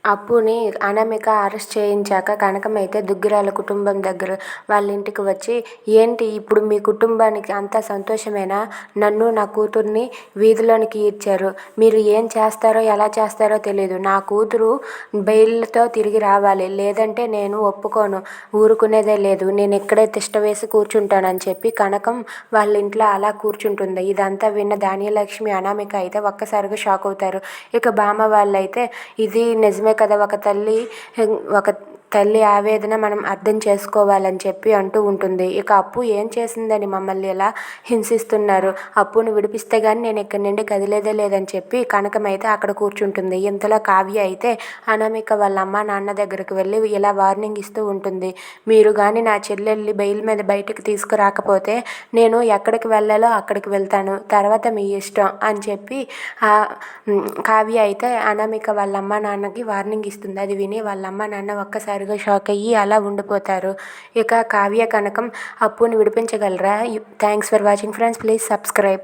అప్పుని అనామిక అరెస్ట్ చేయించాక కనకమైతే దుగ్గిరాల కుటుంబం దగ్గర వాళ్ళ ఇంటికి వచ్చి, ఏంటి ఇప్పుడు మీ కుటుంబానికి అంతా సంతోషమేనా? నన్ను నా కూతుర్ని వీధిలోనికి ఈడ్చారు. మీరు ఏం చేస్తారో ఎలా చేస్తారో తెలియదు. నా కూతురు బెయిల్తో తిరిగి రావాలి, లేదంటే నేను ఒప్పుకోను, ఊరుకునేదే లేదు, నేను ఇక్కడే తిష్ట వేసి కూర్చుంటానని చెప్పి కనకం వాళ్ళ ఇంట్లో అలా కూర్చుంటుంది. ఇదంతా విన్న ధాన్యలక్ష్మి అనామిక అయితే ఒక్కసారిగా షాక్ అవుతారు. ఇక బామ్మ వాళ్ళైతే ఇది నిజమే కదా, ఒక తల్లి ఆవేదన మనం అర్థం చేసుకోవాలని చెప్పి అంటూ ఉంటుంది. ఇక అప్పు ఏం చేసిందని మమ్మల్ని ఇలా హింసిస్తున్నారు, అప్పును విడిపిస్తే కానీ నేను ఇక్కడి నుండి కదిలేదే లేదని చెప్పి కనకమైతే అక్కడ కూర్చుంటుంది. ఇంతలో కావ్య అయితే అనామిక వాళ్ళ అమ్మ నాన్న దగ్గరికి వెళ్ళి ఇలా వార్నింగ్ ఇస్తూ ఉంటుంది. మీరు కానీ నా చెల్లెల్ని బెయిల్ మీద బయటకు తీసుకురాకపోతే నేను ఎక్కడికి వెళ్ళాలో అక్కడికి వెళ్తాను, తర్వాత మీ ఇష్టం అని చెప్పి కావ్య అయితే అనామిక వాళ్ళ అమ్మ నాన్నకి వార్నింగ్ ఇస్తుంది. అది విని వాళ్ళ అమ్మ నాన్న ఒక్కసారిగా షాక్ అయ్యి అలా ఉండిపోతారు. ఇక కావ్య కనకం అప్పుని విడిపించగలరా? Thanks for watching friends, please subscribe.